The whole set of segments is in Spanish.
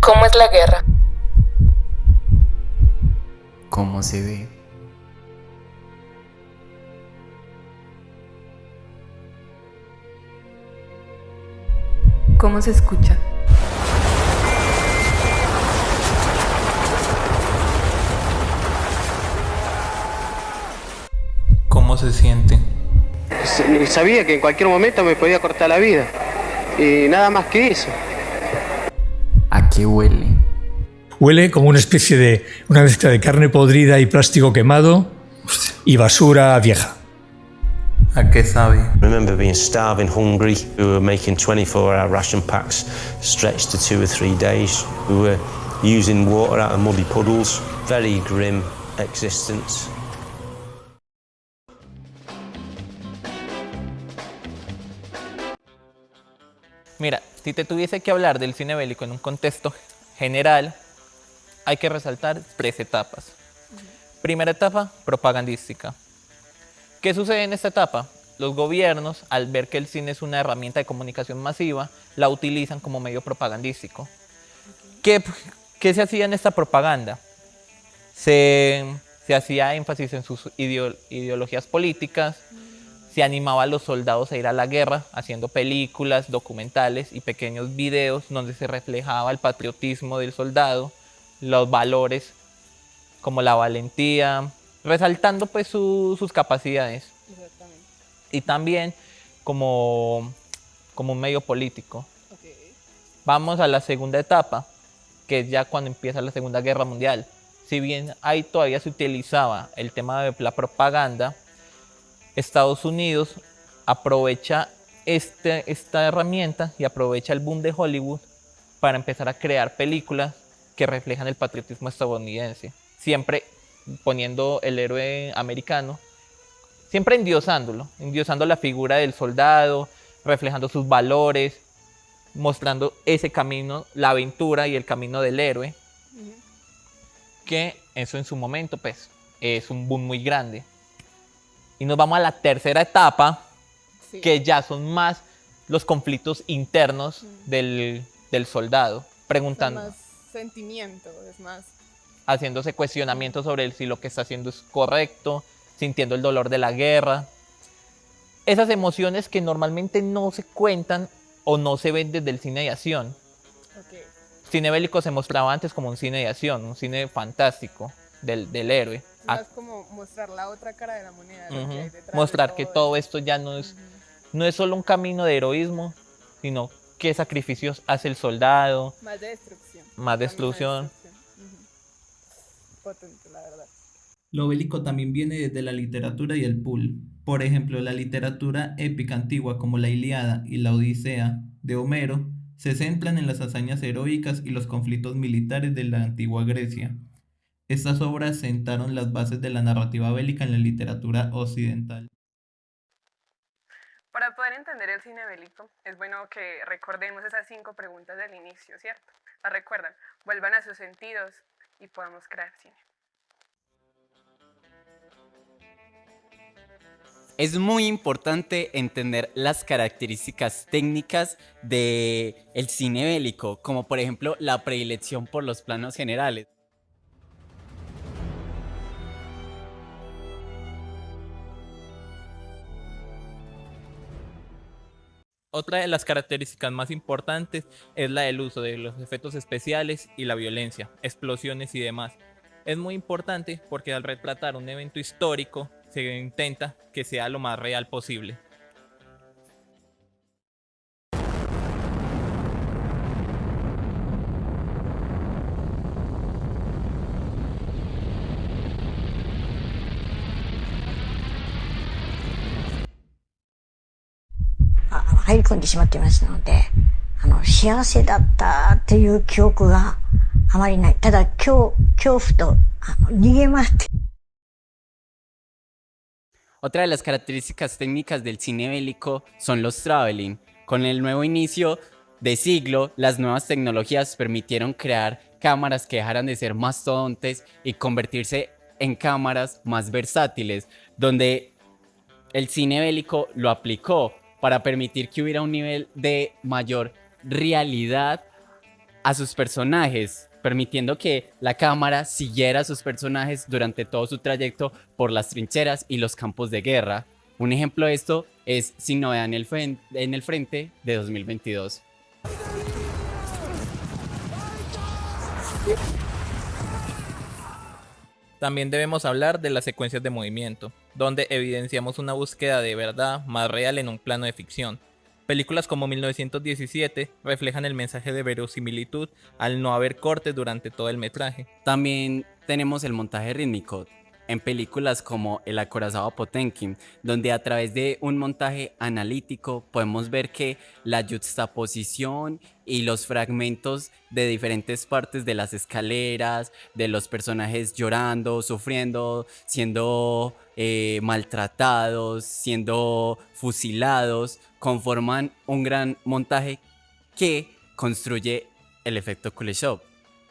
¿Cómo es la guerra? ¿Cómo se ve? ¿Cómo se escucha? ¿Cómo se siente? Sabía que en cualquier momento me podía cortar la vida. Y nada más que eso. ¿A qué huele? Huele como una mezcla de carne podrida y plástico quemado y basura vieja. ¿A qué sabe? I remember being starving, hungry. We were making 24-hour ration packs stretched to 2 or 3 days. We were using water out of muddy puddles. Very grim existence. Mira, si te tuviese que hablar del cine bélico en un contexto general, hay que resaltar 3 etapas. Primera etapa, propagandística. ¿Qué sucede en esta etapa? Los gobiernos, al ver que el cine es una herramienta de comunicación masiva, la utilizan como medio propagandístico. ¿Qué se hacía en esta propaganda? Se hacía énfasis en sus ideologías políticas, se animaba a los soldados a ir a la guerra, haciendo películas, documentales y pequeños videos donde se reflejaba el patriotismo del soldado, los valores como la valentía, resaltando pues sus capacidades. Exactamente. Y también como un medio político. Okay. Vamos a la segunda etapa, que es ya cuando empieza la Segunda Guerra Mundial. Si bien ahí todavía se utilizaba el tema de la propaganda, Estados Unidos aprovecha esta herramienta y aprovecha el boom de Hollywood para empezar a crear películas que reflejan el patriotismo estadounidense. Siempre poniendo el héroe americano, siempre endiosando la figura del soldado, reflejando sus valores, mostrando ese camino, la aventura y el camino del héroe, que eso en su momento pues es un boom muy grande. Y nos vamos a la tercera etapa, Sí. que ya son más los conflictos internos del soldado, preguntando, Es más sentimiento, es más... haciéndose cuestionamientos sobre si lo que está haciendo es correcto, sintiendo el dolor de la guerra. Esas emociones que normalmente no se cuentan o no se ven desde el cine de acción. Okay. Cine bélico se mostraba antes como un cine de acción, un cine fantástico del héroe. Es más como mostrar la otra cara de la moneda. Lo que hay detrás Mostrar de que todo esto ya no es solo un camino de heroísmo, sino qué sacrificios hace el soldado. Más de destrucción. Más destrucción. Potente, la verdad. Lo bélico también viene desde la literatura y el pool. Por ejemplo, la literatura épica antigua como la Ilíada y la Odisea de Homero se centran en las hazañas heroicas y los conflictos militares de la antigua Grecia. Estas obras sentaron las bases de la narrativa bélica en la literatura occidental. Para poder entender el cine bélico, es bueno que recordemos esas 5 preguntas del inicio, ¿cierto? ¿Las recuerdan? Vuelvan a sus sentidos y podamos crear cine. Es muy importante entender las características técnicas del cine bélico, como por ejemplo la predilección por los planos generales. Otra de las características más importantes es la del uso de los efectos especiales y la violencia, explosiones y demás. Es muy importante porque al retratar un evento histórico se intenta que sea lo más real posible.入り込んでしまっていますので、幸せだったっていう記憶があまりない。ただ恐怖と逃げ回って。Otra de las características técnicas del cine bélico son los traveling. Con el nuevo inicio de siglo, las nuevas tecnologías permitieron crear cámaras que dejaran de ser mastodontes y convertirse en cámaras más versátiles, donde el cine bélico lo aplicó para permitir que hubiera un nivel de mayor realidad a sus personajes, permitiendo que la cámara siguiera a sus personajes durante todo su trayecto por las trincheras y los campos de guerra. Un ejemplo de esto es Sin Novedad en el Frente de 2022. También debemos hablar de las secuencias de movimiento, donde evidenciamos una búsqueda de verdad más real en un plano de ficción. Películas como 1917 reflejan el mensaje de verosimilitud al no haber cortes durante todo el metraje. También tenemos el montaje rítmico en películas como El acorazado Potemkin, donde a través de un montaje analítico podemos ver que la juxtaposición y los fragmentos de diferentes partes de las escaleras, de los personajes llorando, sufriendo, siendo maltratados, siendo fusilados, conforman un gran montaje que construye el efecto Kuleshov.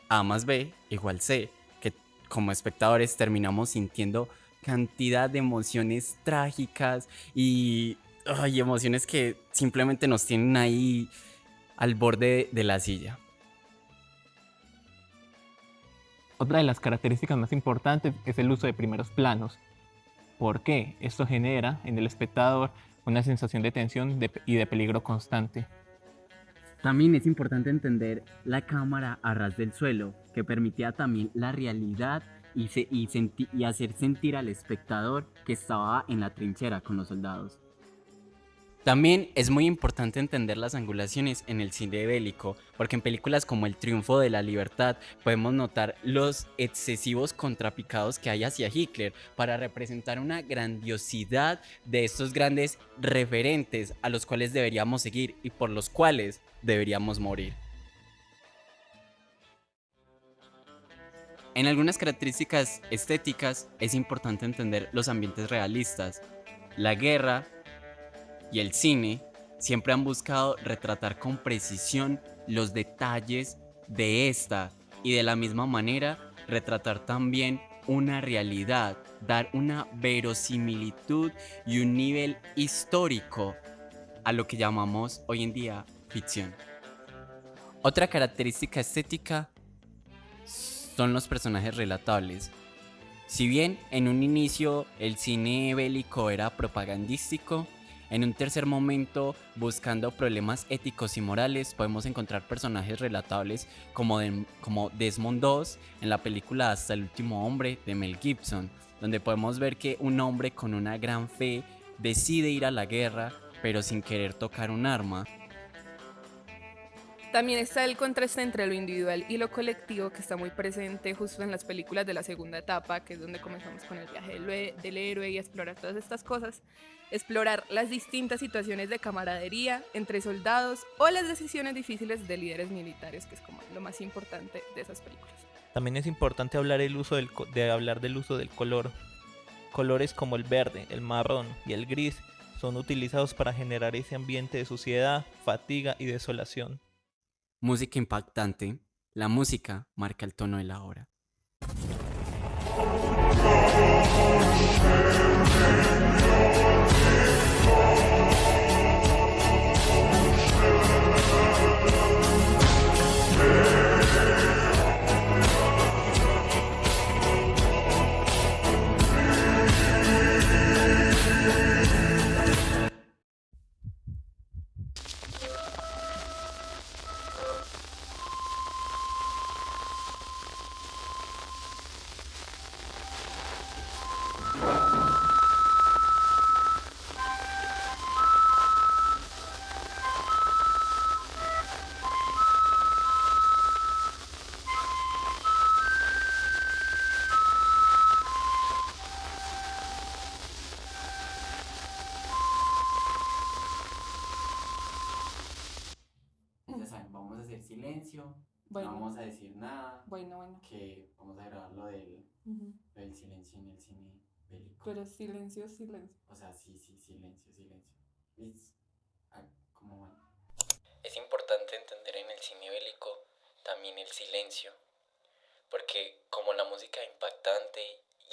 A más B igual C, que como espectadores terminamos sintiendo cantidad de emociones trágicas y emociones que simplemente nos tienen ahí al borde de la silla. Otra de las características más importantes es el uso de primeros planos. ¿Por qué? Esto genera en el espectador una sensación de tensión y de peligro constante. También es importante entender la cámara a ras del suelo, que permitía también la realidad y hacer sentir al espectador que estaba en la trinchera con los soldados. También es muy importante entender las angulaciones en el cine bélico, porque en películas como El Triunfo de la Libertad podemos notar los excesivos contrapicados que hay hacia Hitler para representar una grandiosidad de estos grandes referentes a los cuales deberíamos seguir y por los cuales deberíamos morir. En algunas características estéticas es importante entender los ambientes realistas. La guerra y el cine siempre han buscado retratar con precisión los detalles de esta y de la misma manera retratar también una realidad, dar una verosimilitud y un nivel histórico a lo que llamamos hoy en día ficción. Otra característica estética son los personajes relatables. Si bien en un inicio el cine bélico era propagandístico, en un tercer momento, buscando problemas éticos y morales, podemos encontrar personajes relatables como Desmond II en la película Hasta el último hombre de Mel Gibson, donde podemos ver que un hombre con una gran fe decide ir a la guerra, pero sin querer tocar un arma. También está el contraste entre lo individual y lo colectivo, que está muy presente justo en las películas de la segunda etapa, que es donde comenzamos con el viaje del héroe y explorar todas estas cosas. Explorar las distintas situaciones de camaradería entre soldados o las decisiones difíciles de líderes militares, que es como lo más importante de esas películas. También es importante hablar del uso del color. Colores como el verde, el marrón y el gris son utilizados para generar ese ambiente de suciedad, fatiga y desolación. Música impactante. La música marca el tono de la hora. Ya saben, vamos a hacer silencio, Bueno. no vamos a decir nada, Bueno. que vamos a grabar lo del silencio en el cine bélico. Pero silencio. O sea, sí, silencio. ¿Cómo van? Es importante entender en el cine bélico también el silencio, porque como la música es impactante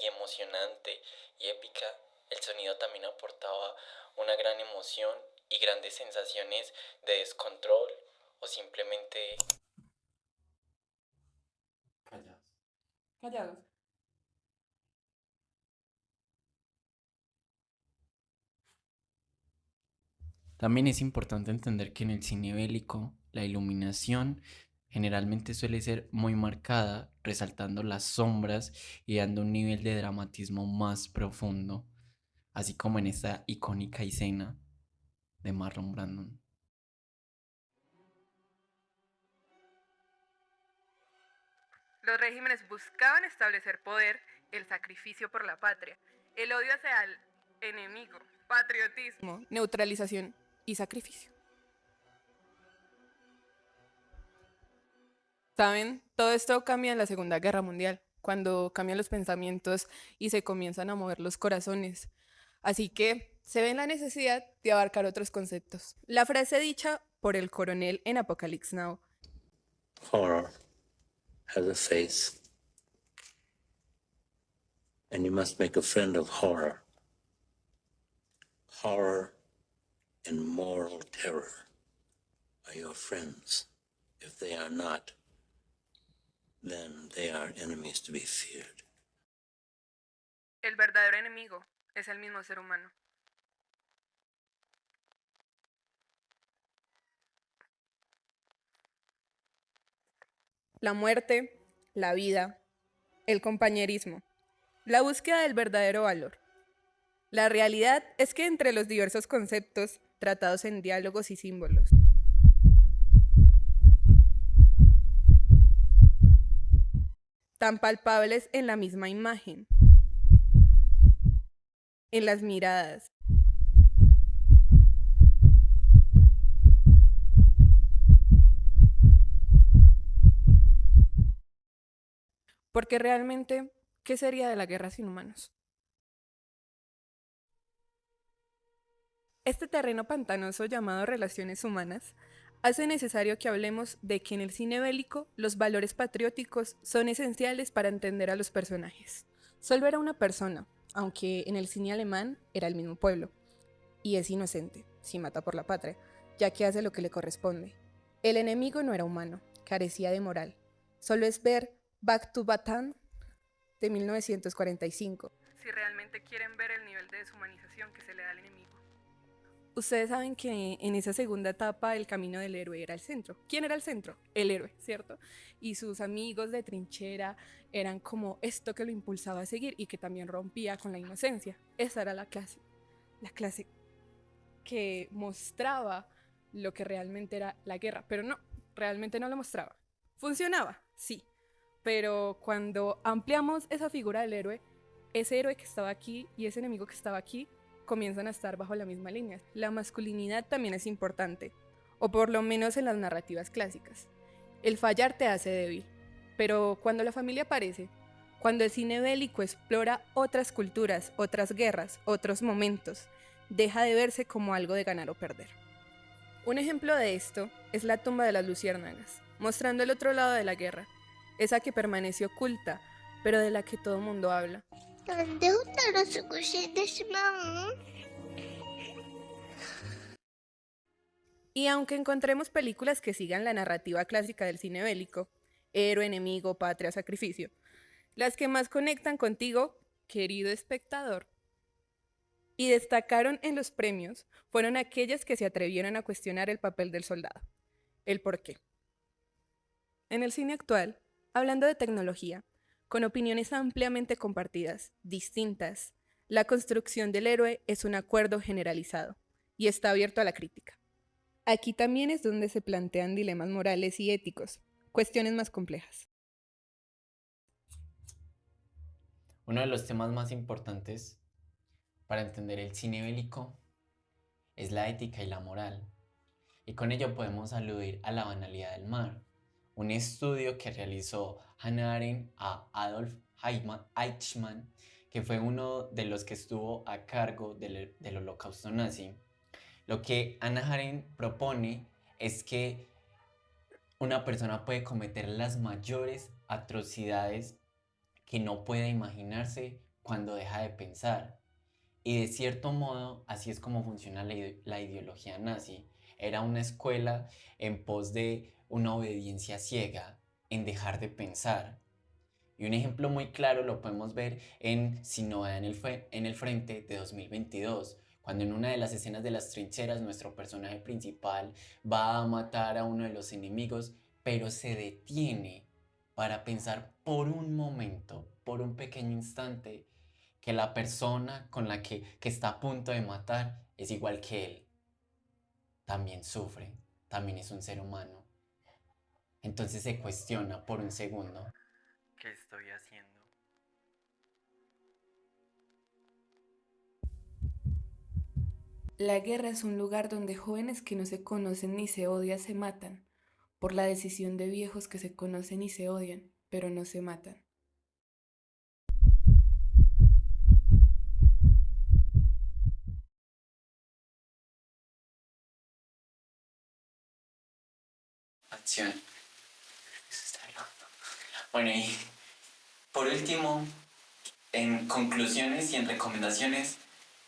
y emocionante y épica, el sonido también aportaba una gran emoción y grandes sensaciones de descontrol o simplemente Callados. También es importante entender que en el cine bélico la iluminación generalmente suele ser muy marcada, resaltando las sombras y dando un nivel de dramatismo más profundo, así como en esta icónica escena de Marlon Brandon. Los regímenes buscaban establecer poder, el sacrificio por la patria, el odio hacia el enemigo, patriotismo, neutralización y sacrificio. ¿Saben? Todo esto cambia en la Segunda Guerra Mundial, cuando cambian los pensamientos y se comienzan a mover los corazones. Así que se ve la necesidad de abarcar otros conceptos. La frase dicha por el coronel en Apocalypse Now. Horror has a face, and you must make a friend of horror. Horror and moral terror are your friends. If they are not, then they are enemies to be feared. El verdadero enemigo es el mismo ser humano. La muerte, la vida, el compañerismo, la búsqueda del verdadero valor. La realidad es que entre los diversos conceptos tratados en diálogos y símbolos, tan palpables en la misma imagen, en las miradas, porque realmente, ¿qué sería de la guerra sin humanos? Este terreno pantanoso llamado relaciones humanas hace necesario que hablemos de que en el cine bélico los valores patrióticos son esenciales para entender a los personajes. Solo era una persona, aunque en el cine alemán era el mismo pueblo, y es inocente si mata por la patria, ya que hace lo que le corresponde. El enemigo no era humano, carecía de moral. Solo es ver Back to Bataan de 1945. Si realmente quieren ver el nivel de deshumanización que se le da al enemigo. Ustedes saben que en esa segunda etapa el camino del héroe era el centro. ¿Quién era el centro? El héroe, ¿cierto? Y sus amigos de trinchera eran como esto que lo impulsaba a seguir y que también rompía con la inocencia. Esa era la clase que mostraba lo que realmente era la guerra, pero no, realmente no lo mostraba. ¿Funcionaba? Sí, pero cuando ampliamos esa figura del héroe, ese héroe que estaba aquí y ese enemigo que estaba aquí comienzan a estar bajo la misma línea. La masculinidad también es importante, o por lo menos en las narrativas clásicas. El fallar te hace débil, pero cuando la familia aparece, cuando el cine bélico explora otras culturas, otras guerras, otros momentos, deja de verse como algo de ganar o perder. Un ejemplo de esto es La tumba de las luciérnagas, mostrando el otro lado de la guerra, esa que permaneció oculta, pero de la que todo mundo habla. Y aunque encontremos películas que sigan la narrativa clásica del cine bélico, héroe, enemigo, patria, sacrificio, las que más conectan contigo, querido espectador, y destacaron en los premios fueron aquellas que se atrevieron a cuestionar el papel del soldado, el por qué. En el cine actual, hablando de tecnología, con opiniones ampliamente compartidas, distintas, la construcción del héroe es un acuerdo generalizado y está abierto a la crítica. Aquí también es donde se plantean dilemas morales y éticos, cuestiones más complejas. Uno de los temas más importantes para entender el cine bélico es la ética y la moral, y con ello podemos aludir a La banalidad del mal, un estudio que realizó Hannah Arendt a Adolf Eichmann, que fue uno de los que estuvo a cargo del holocausto nazi. Lo que Hannah Arendt propone es que una persona puede cometer las mayores atrocidades que no puede imaginarse cuando deja de pensar. Y de cierto modo, así es como funciona la ideología nazi. Era una escuela en pos de una obediencia ciega, en dejar de pensar. Y un ejemplo muy claro lo podemos ver en Sin Novedad en el Frente de 2022, cuando en una de las escenas de las trincheras nuestro personaje principal va a matar a uno de los enemigos, pero se detiene para pensar por un momento, por un pequeño instante, que la persona con la que está a punto de matar es igual que él. También sufre, también es un ser humano. Entonces se cuestiona por un segundo: ¿qué estoy haciendo? La guerra es un lugar donde jóvenes que no se conocen ni se odian se matan, por la decisión de viejos que se conocen y se odian, pero no se matan. Acción. Eso está loco. Bueno, y por último, en conclusiones y en recomendaciones,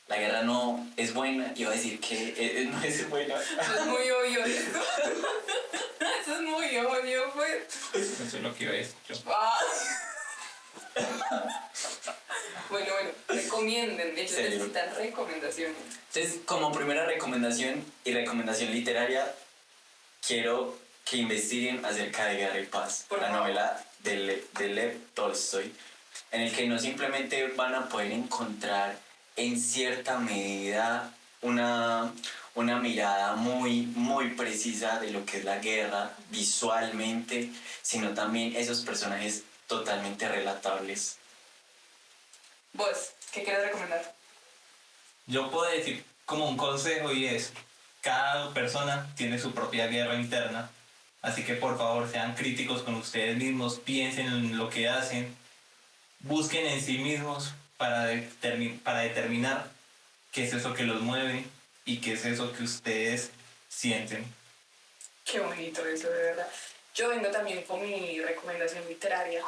la guerra no es buena. Iba a decir que no es buena. Eso es muy obvio. Eso es muy obvio, pues. Eso es lo que iba a decir yo. Bueno, recomienden. Ellos ¿Serio? necesitan recomendaciones. Entonces, como primera recomendación y recomendación literaria, quiero que investiguen acerca de Guerra y Paz, Por la favor. novela de Lev Tolstoy, en el que no simplemente van a poder encontrar en cierta medida una mirada muy precisa de lo que es la guerra visualmente, sino también esos personajes totalmente relatables. Vos, ¿qué quieres recomendar? Yo puedo decir como un consejo y es: cada persona tiene su propia guerra interna, así que por favor sean críticos con ustedes mismos, piensen en lo que hacen, busquen en sí mismos para determinar qué es eso que los mueve y qué es eso que ustedes sienten. Qué bonito eso, de verdad. Yo vengo también con mi recomendación literaria.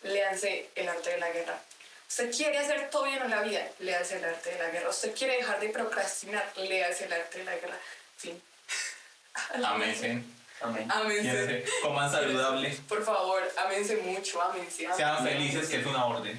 Léanse El arte de la guerra. Usted quiere hacer todo bien en la vida, léase El arte de la guerra. Usted quiere dejar de procrastinar, léase El arte de la guerra. Fin. Ámense. Amén. Ámense. Coman saludable. Por favor, ámense mucho, ámense. Sean felices, que es una orden.